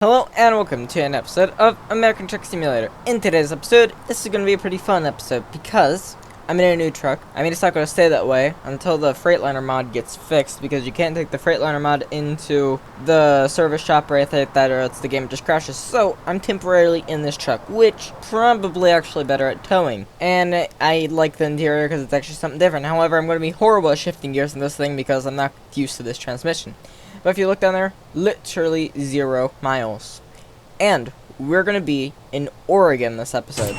Hello and welcome to an episode of American Truck Simulator. In today's episode, this is going to be a pretty fun episode because I'm in a new truck. I mean, it's not going to stay that way until the Freightliner mod gets fixed, because you can't take the Freightliner mod into the service shop or anything like that, or else the game just crashes. So I'm temporarily in this truck, which probably actually better at towing. And I like the interior because it's actually something different. However, I'm going to be horrible at shifting gears in this thing because I'm not used to this transmission. But if you look down there, literally 0 miles. And we're going to be in Oregon this episode.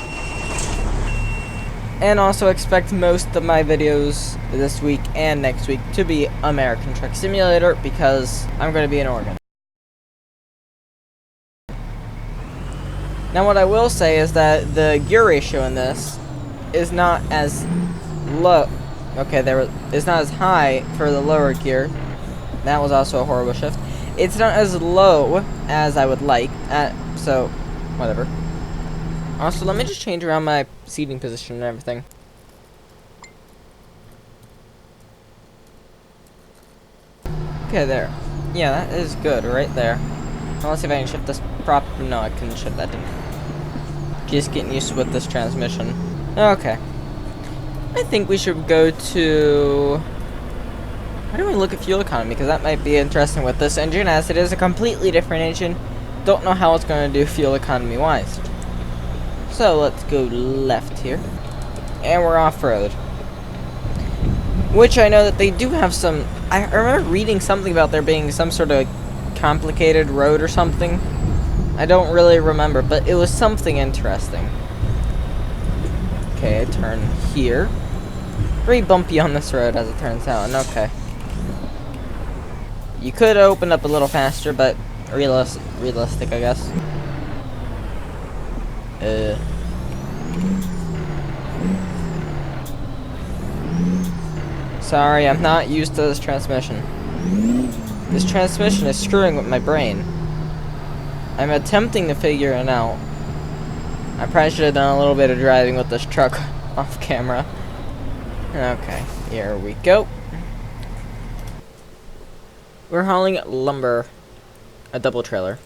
And also expect most of my videos this week and next week to be American Truck Simulator, because I'm going to be in Oregon. Now what I will say is that the gear ratio in this is not as low. Okay, it's not as high for the lower gear. That was also a horrible shift. It's not as low as I would like, so whatever. Also, let me just change around my seating position and everything. Okay, there. Yeah, that is good right there. Now, let's see if I can shift this prop. No, I couldn't shift that. Just getting used to with this transmission. Okay. I think we should go to... Why don't we look at fuel economy, because that might be interesting with this engine, as it is a completely different engine. Don't know how it's going to do fuel economy wise. So let's go left here, and we're off-road. Which I know that they do have some... I remember reading something about there being some sort of complicated road or something. I don't really remember, but it was something interesting. Okay, turn here. Pretty bumpy on this road, as it turns out, and okay. You could open up a little faster, but realistic, I guess. Sorry, I'm not used to this transmission. This transmission is screwing with my brain. I'm attempting to figure it out. I probably should have done a little bit of driving with this truck off camera. Okay, here we go. We're hauling lumber, a double trailer.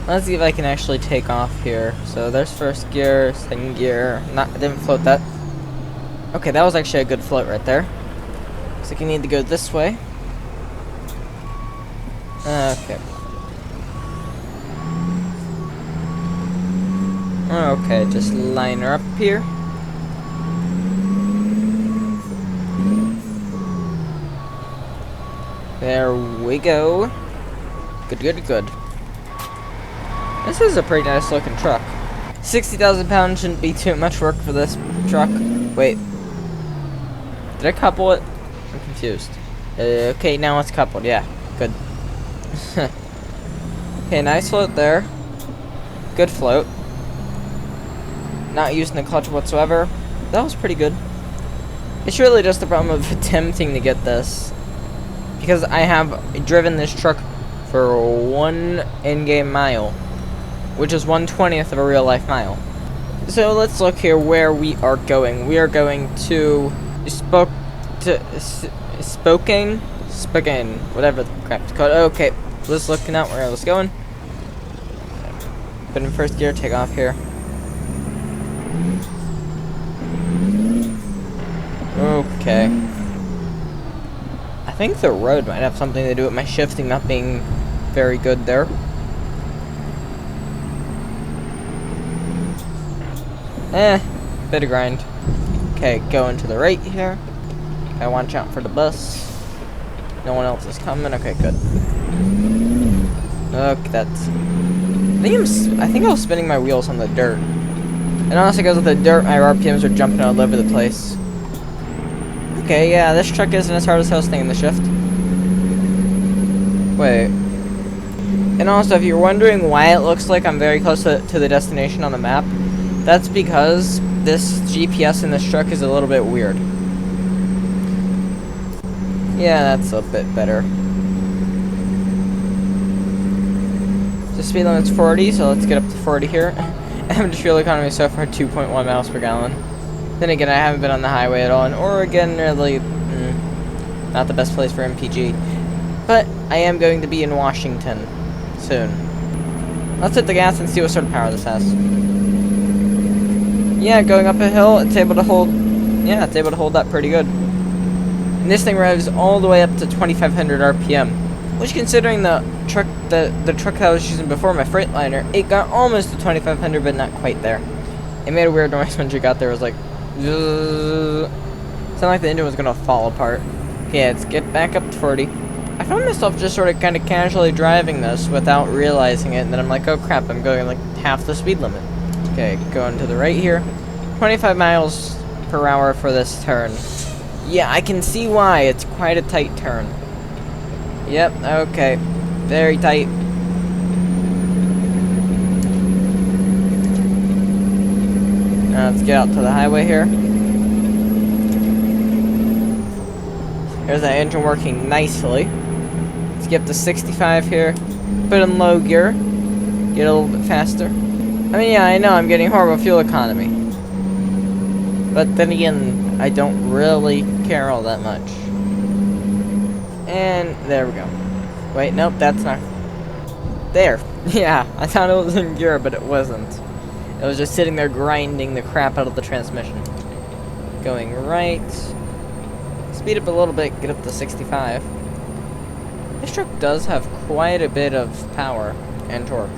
Let's see if I can actually take off here. So there's first gear, second gear. I didn't float that. Okay, that was actually a good float right there. Looks like you need to go this way. Okay. Okay, just line her up here. There we go. Good. This is a pretty nice looking truck. 60,000 pounds shouldn't be too much work for this truck. Wait. Did I couple it? I'm confused. Okay, now it's coupled. Yeah, good. Okay, nice float there. Good float. Not using the clutch whatsoever. That was pretty good. It's really just the problem of attempting to get this, because I have driven this truck for 1 in-game mile, which is 1/20th of a real-life mile. So let's look here where we are going. We are going to Spokane, whatever the crap it's called. Okay, let's look out where I was going. Put in first gear, take off here. Okay. I think the road might have something to do with my shifting not being very good there. Bit of grind. Okay, going to the right here. I watch out for the bus. No one else is coming. Okay, good. Okay, that's... I think I was spinning my wheels on the dirt. And honestly, because with the dirt, my RPMs are jumping all over the place. Okay, yeah, this truck isn't as hard as I was thinking to shift. Wait. And also, if you're wondering why it looks like I'm very close to the destination on the map, that's because this GPS in this truck is a little bit weird. Yeah, that's a bit better. The speed limit's 40, so let's get up to 40 here. Average fuel economy so far 2.1 miles per gallon. Then again, I haven't been on the highway at all, and Oregon really not the best place for MPG. But I am going to be in Washington. soon. Let's hit the gas and see what sort of power this has. Yeah, going up a hill, it's able to hold. Yeah, it's able to hold that pretty good. And this thing revs all the way up to 2,500 RPM, which, considering the truck that I was using before, my Freightliner, it got almost to 2,500, but not quite there. It made a weird noise when it got there. It was like, sounded like the engine was gonna fall apart. Okay, let's get back up to 40. I found myself just sort of kind of casually driving this without realizing it, and then I'm like, oh crap, I'm going like half the speed limit. Okay, going to the right here. 25 miles per hour for this turn. Yeah, I can see why. It's quite a tight turn. Yep, okay. Very tight. Now let's get out to the highway here. There's that engine working nicely. Let's get up to 65 here. Put in low gear. Get a little bit faster. I mean, yeah, I know I'm getting horrible fuel economy. But then again, I don't really care all that much. And there we go. Wait, nope, that's not. There. Yeah, I thought it was in gear, but it wasn't. It was just sitting there grinding the crap out of the transmission. Going right. Speed up a little bit, get up to 65. This truck does have quite a bit of power and torque.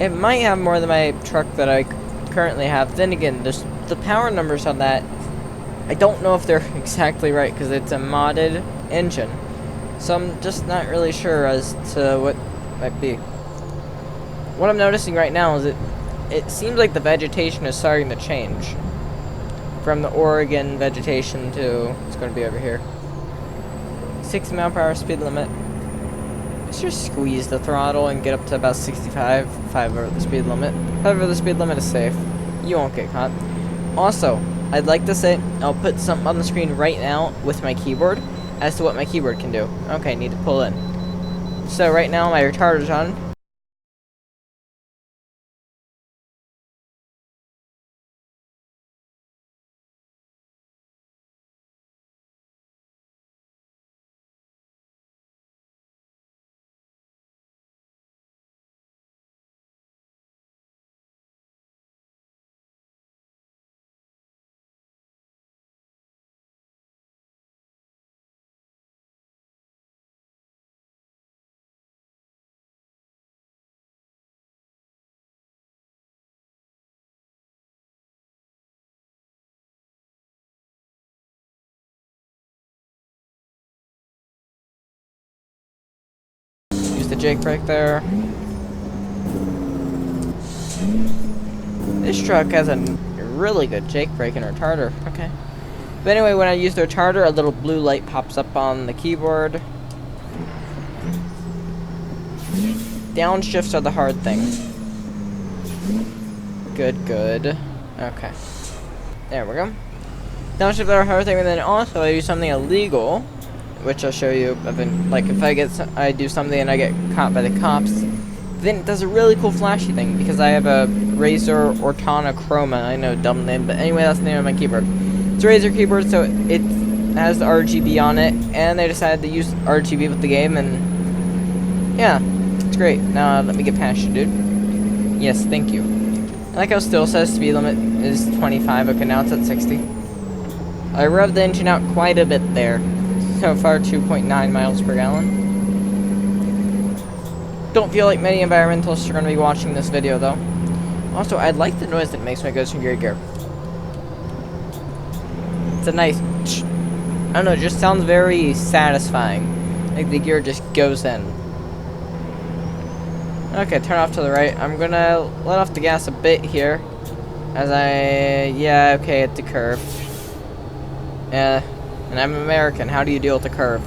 It might have more than my truck that I currently have. Then again, just the power numbers on that, I don't know if they're exactly right because it's a modded engine. So I'm just not really sure as to what might be. What I'm noticing right now is it seems like the vegetation is starting to change. From the Oregon vegetation to, it's going to be over here. 60 mile per hour speed limit. Let's just squeeze the throttle and get up to about 65, 5 over the speed limit. 5 over the speed limit is safe. You won't get caught. Also, I'd like to say, I'll put something on the screen right now with my keyboard as to what my keyboard can do. Okay, need to pull in. So right now my retarder's on. Use the Jake brake there. This truck has a really good Jake brake and retarder. Okay. But anyway, when I use the retarder, a little blue light pops up on the keyboard. Downshifts are the hard thing. Good, good. Okay. There we go. Downshifts are the hard thing, and then also I do something illegal, which I'll show you. Like if I do something and I get caught by the cops, then it does a really cool flashy thing because I have a Razer Ortona Chroma. I know, dumb name, but anyway, that's the name of my keyboard. It's a Razer keyboard, so it has the RGB on it, and they decided to use RGB with the game, and yeah, it's great. Now let me get past you, dude. Yes, thank you. I like how it still says speed limit is 25. Okay, now it's at 60. I revved the engine out quite a bit there. So far, 2.9 miles per gallon. Don't feel like many environmentalists are going to be watching this video, though. Also, I like the noise that makes when it goes from gear to gear. It's a nice, I don't know, it just sounds very satisfying. Like the gear just goes in. Okay, turn off to the right. I'm gonna let off the gas a bit here. Yeah, okay, at the curve. And I'm American. How do you deal with the curve?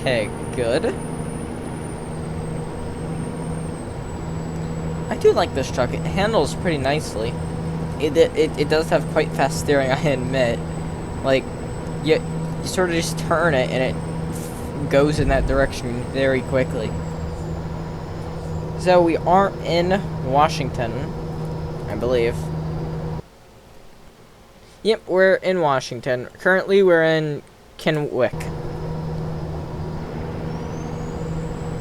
Okay, good. I do like this truck. It handles pretty nicely. It does have quite fast steering, I admit. Like, you sort of just turn it and it goes in that direction very quickly. So we are in Washington, I believe. Yep, we're in Washington. Currently, we're in Kennewick.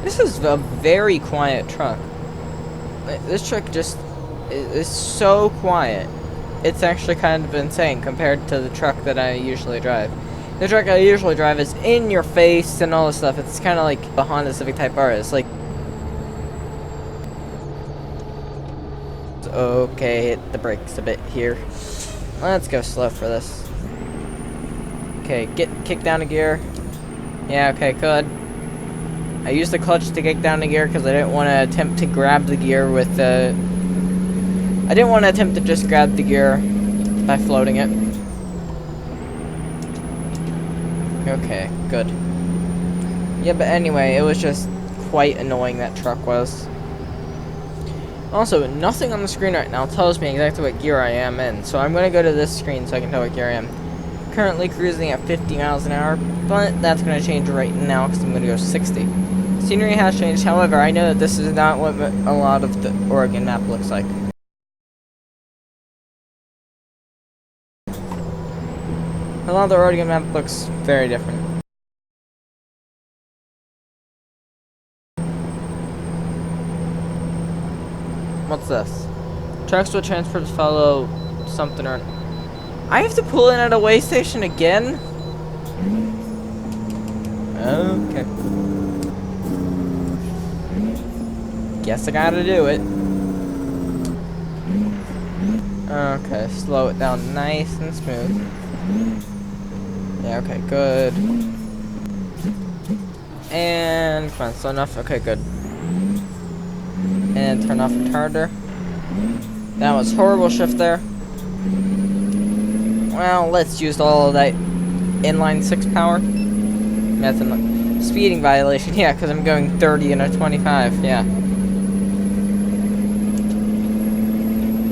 This is a very quiet truck. This truck just is so quiet. It's actually kind of insane compared to the truck that I usually drive. The truck I usually drive is in your face and all this stuff. It's kind of like the Honda Civic Type R. It's like, okay, hit the brakes a bit here. Let's go slow for this. Okay, kick down a gear. Yeah, okay, good. I used the clutch to kick down the gear because I didn't want to attempt to grab the gear with the... I didn't want to attempt to just grab the gear by floating it. Okay, good. Yeah, but anyway, it was just quite annoying, that truck was. Also, nothing on the screen right now tells me exactly what gear I am in, so I'm going to go to this screen so I can tell what gear I am. Currently cruising at 50 miles an hour, but that's going to change right now because I'm going to go 60. Scenery has changed, however, I know that this is not what a lot of the Oregon map looks like. A lot of the Oregon map looks very different. What's this? Trucks will transfer to follow something or... I have to pull in at a way station again? Okay. Guess I gotta do it. Okay, slow it down nice and smooth. Yeah, okay, good. And come on, slow enough. Okay, good. And turn off retarder. That was horrible shift there. Well, let's use all of that inline 6 power. That's a speeding violation. Yeah, because I'm going 30 and a 25. Yeah.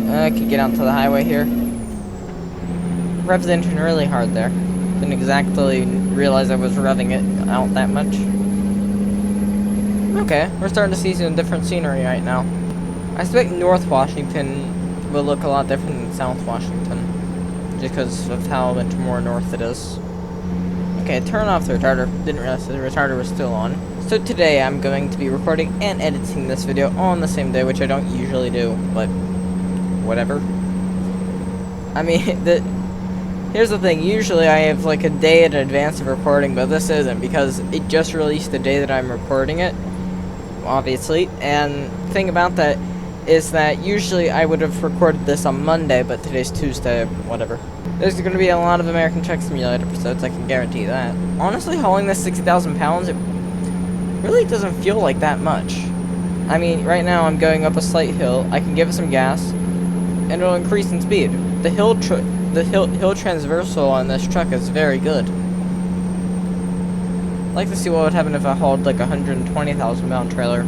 I could get onto the highway here. Rev the engine really hard there. Didn't exactly realize I was revving it out that much. Okay, we're starting to see some different scenery right now. I expect North Washington will look a lot different than South Washington, just because of how much more north it is. Okay, turn off the retarder. Didn't realize the retarder was still on. So today I'm going to be recording and editing this video on the same day, which I don't usually do, but whatever. I mean, here's the thing, usually I have like a day in advance of recording, but this isn't because it just released the day that I'm recording it, obviously, and the thing about that is that usually I would have recorded this on Monday, but today's Tuesday, whatever. There's going to be a lot of American Truck Simulator episodes, I can guarantee that. Honestly, hauling this 60,000 pounds, it really doesn't feel like that much. I mean, right now I'm going up a slight hill, I can give it some gas, and it'll increase in speed. The hill transversal on this truck is very good. I'd like to see what would happen if I hauled like a 120,000 pound trailer.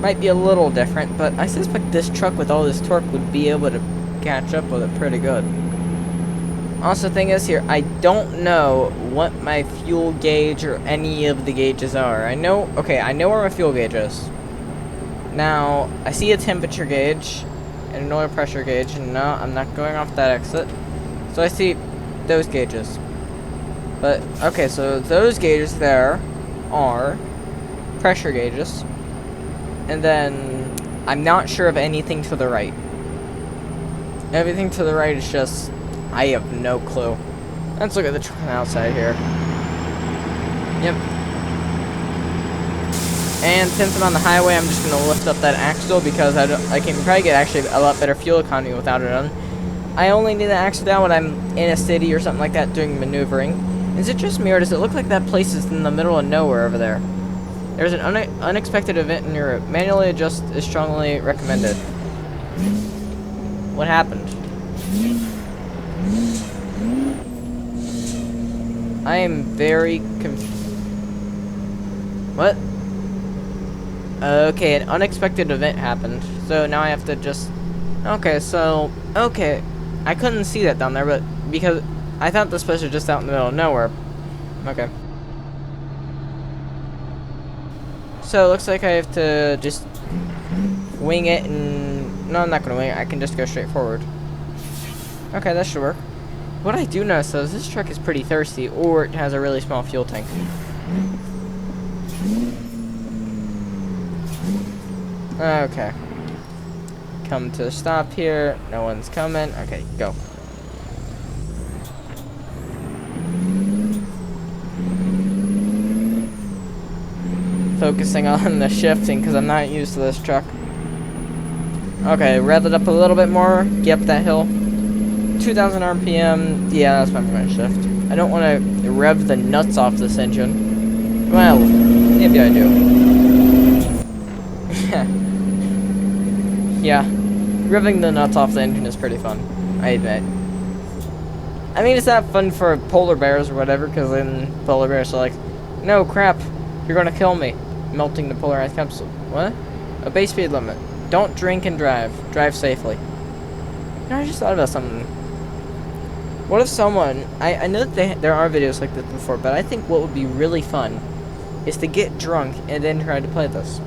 Might be a little different, but I suspect this truck with all this torque would be able to catch up with it pretty good. Also, the thing is here, I don't know what my fuel gauge or any of the gauges are. I know where my fuel gauge is. Now, I see a temperature gauge and an oil pressure gauge, and no, I'm not going off that exit. So I see those gauges. But, okay, so those gauges there are pressure gauges. And then, I'm not sure of anything to the right. Everything to the right is just, I have no clue. Let's look at the truck outside here. Yep. And since I'm on the highway, I'm just going to lift up that axle because I can probably get actually a lot better fuel economy without it on. I only need the axle down when I'm in a city or something like that doing maneuvering. Is it just me or does it look like that place is in the middle of nowhere over there? There's an unexpected event in Europe. Manually adjust is strongly recommended. What happened? I am very What? Okay, an unexpected event happened. So now I have to just... Okay, so... Okay. I couldn't see that down there, but... Because I thought this place was just out in the middle of nowhere. Okay. So it looks like I have to just... wing it and... No, I'm not gonna wing it. I can just go straight forward. Okay, that should work. What I do notice though is this truck is pretty thirsty, or it has a really small fuel tank. Okay. Come to a stop here. No one's coming. Okay, go. Focusing on the shifting because I'm not used to this truck. Okay, rev it up a little bit more. Get up that hill. 2,000 RPM. Yeah, that's what I'm going to shift. I don't want to rev the nuts off this engine. Well, maybe I do. Yeah. Revving the nuts off the engine is pretty fun, I admit. I mean, it's not fun for polar bears or whatever, because then polar bears are like, no, crap, you're going to kill me. Melting the polar ice caps. What? Obey speed limit. Don't drink and drive. Drive safely. You know, I just thought about something. What if someone... I know that there are videos like this before, but I think what would be really fun is to get drunk and then try to play this.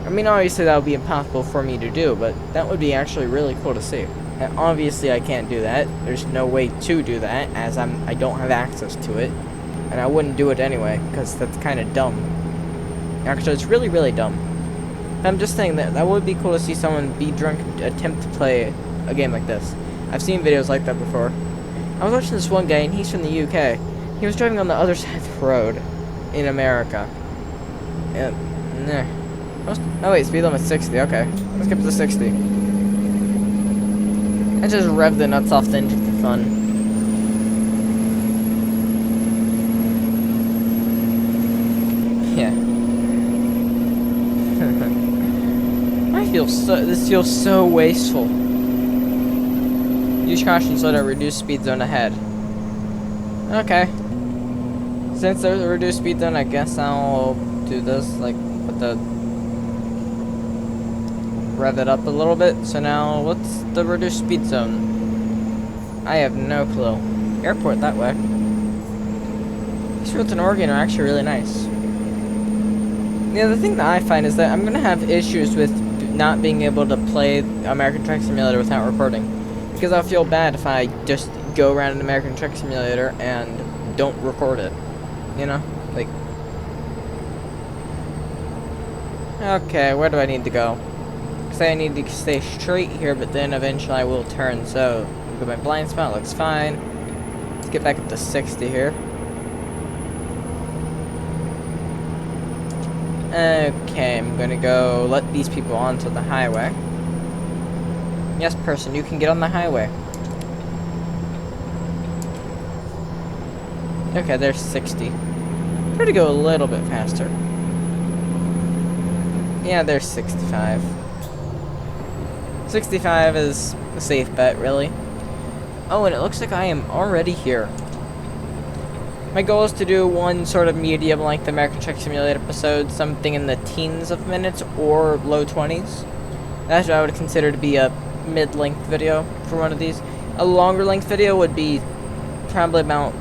I mean, obviously that would be impossible for me to do, but that would be actually really cool to see. And obviously I can't do that. There's no way to do that, as I don't have access to it. And I wouldn't do it anyway, because that's kind of dumb. Actually, it's really, really dumb. I'm just saying that would be cool to see someone be drunk and attempt to play a game like this. I've seen videos like that before. I was watching this one guy, and he's from the UK. He was driving on the other side of the road in America. Oh wait, speed limit 60, okay. Let's get to 60. I just rev the nuts off the engine for fun. Yeah. This feels so wasteful. Use caution so to reduce speed zone ahead. Okay. Since there's a reduced speed zone, I guess I'll do this, like, put the... rev it up a little bit. So now, what's the reduced speed zone? I have no clue. Airport that way. These roads in Oregon are actually really nice. Yeah, the thing that I find is that I'm gonna have issues with not being able to play American Truck Simulator without recording, because I'll feel bad if I just go around an American Truck Simulator and don't record it. You know, like. Okay, where do I need to go? I need to stay straight here, but then eventually I will turn. So, look at my blind spot, looks fine. Let's get back up to 60 here. Okay, I'm gonna go let these people onto the highway. Yes, person, you can get on the highway. Okay, there's 60. Try to go a little bit faster. Yeah, there's 65. 65 is a safe bet, really. Oh, and it looks like I am already here. My goal is to do one sort of medium-length American Truck Simulator episode, something in the teens of minutes or low 20s. That's what I would consider to be a mid-length video for one of these. A longer-length video would be probably about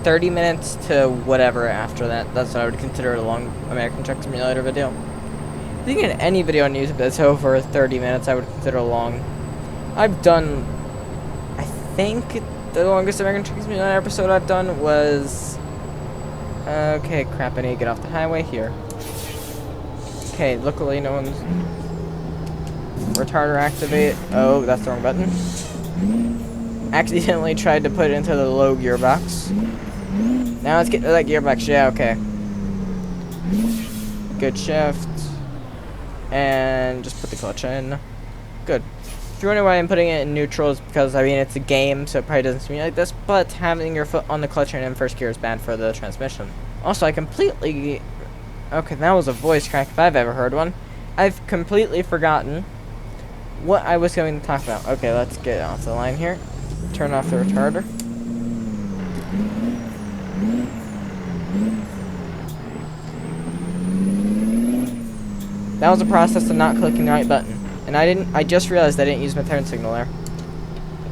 30 minutes to whatever after that. That's what I would consider a long American Truck Simulator video. I think in any video on YouTube that's over 30 minutes, I would consider long. I've done, I think the longest American Truck Simulator episode I've done was, okay, crap, I need to get off the highway here. Okay, luckily no one's, retarder activate, oh, that's the wrong button. Accidentally tried to put it into the low gearbox. Now let's get to that gearbox, yeah, okay. Good shift. And just put the clutch in. Good. If you're wondering why I'm putting it in neutral, is because, I mean, it's a game, so it probably doesn't seem like this, but having your foot on the clutch and in first gear is bad for the transmission. Also, I completely... Okay, that was a voice crack if I've ever heard one. I've completely forgotten what I was going to talk about. Okay, let's get off the line here. Turn off the retarder. That was a process of not clicking the right button. And I just realized I didn't use my turn signal there.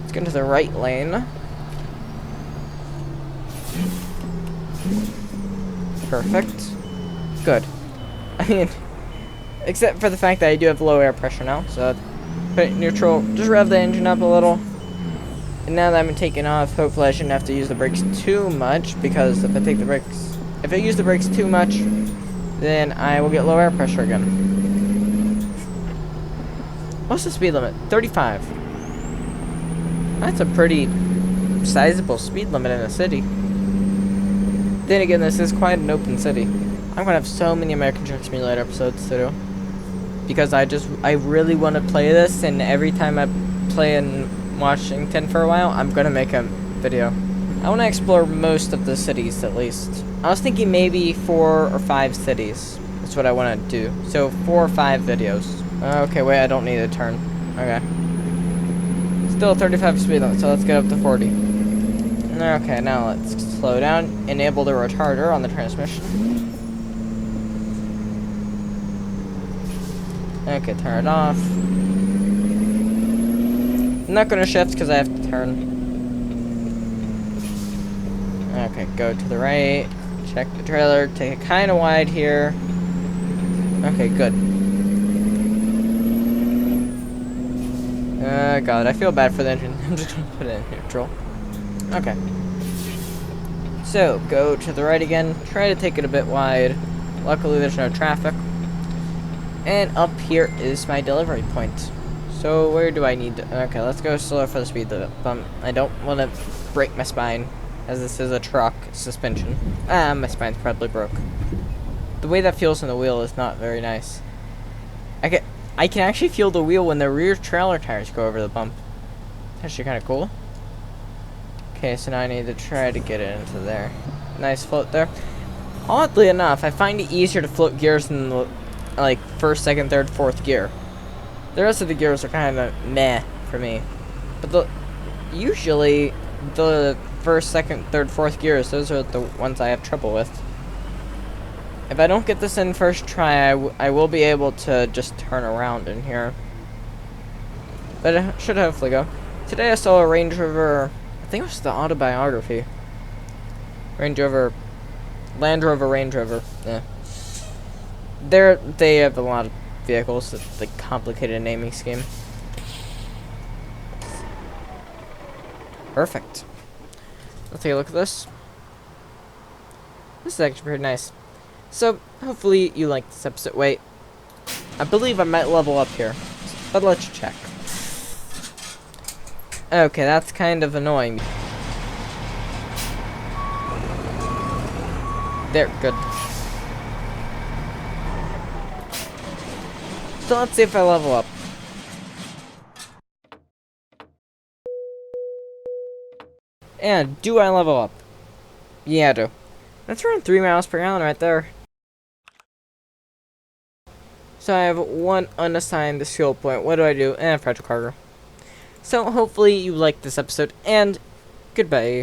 Let's get into the right lane. Perfect. Good. I mean, except for the fact that I do have low air pressure now, so put it in neutral, just rev the engine up a little. And now that I'm taking off, hopefully I shouldn't have to use the brakes too much, because if I use the brakes too much, then I will get low air pressure again. What's the speed limit? 35. That's a pretty sizable speed limit in a city. Then again, this is quite an open city. I'm gonna have so many American Truck Simulator episodes to do. Because I really want to play this, and every time I play in Washington for a while, I'm gonna make a video. I want to explore most of the cities, at least. I was thinking maybe 4 or 5 cities. That's what I want to do. So 4 or 5 videos. Okay, wait, I don't need a turn. Okay. Still 35 speed limit, so let's get up to 40. Okay, now let's slow down. Enable the retarder on the transmission. Okay, turn it off. I'm not gonna shift because I have to turn. Okay, go to the right. Check the trailer. Take it kind of wide here. Okay, good. God, I feel bad for the engine. I'm just gonna put it in neutral. Okay. So, go to the right again. Try to take it a bit wide. Luckily, there's no traffic. And up here is my delivery point. So, where do I need to... Okay, let's go slower for the speed bump. I don't want to break my spine, as this is a truck suspension. My spine's probably broke. The way that feels on the wheel is not very nice. I can actually feel the wheel when the rear trailer tires go over the bump. That's actually kind of cool. Okay, so now I need to try to get it into there. Nice float there. Oddly enough, I find it easier to float gears than the, like, first, second, third, fourth gear. The rest of the gears are kind of meh for me. But usually the first, second, third, fourth gears, those are the ones I have trouble with. If I don't get this in first try, I will be able to just turn around in here. But it should hopefully go. Today I saw a Range Rover, I think it was the autobiography. Land Rover, Range Rover, yeah. They have a lot of vehicles, it's like complicated naming scheme. Perfect. Let's take a look at this. This is actually pretty nice. So, hopefully you like this episode. Wait. I believe I might level up here. But let's check. Okay, that's kind of annoying. There, good. So let's see if I level up. And do I level up? Yeah, I do. That's around 3 miles per gallon right there. So I have 1 unassigned skill point. What do I do? Fragile cargo. So hopefully you liked this episode, and goodbye.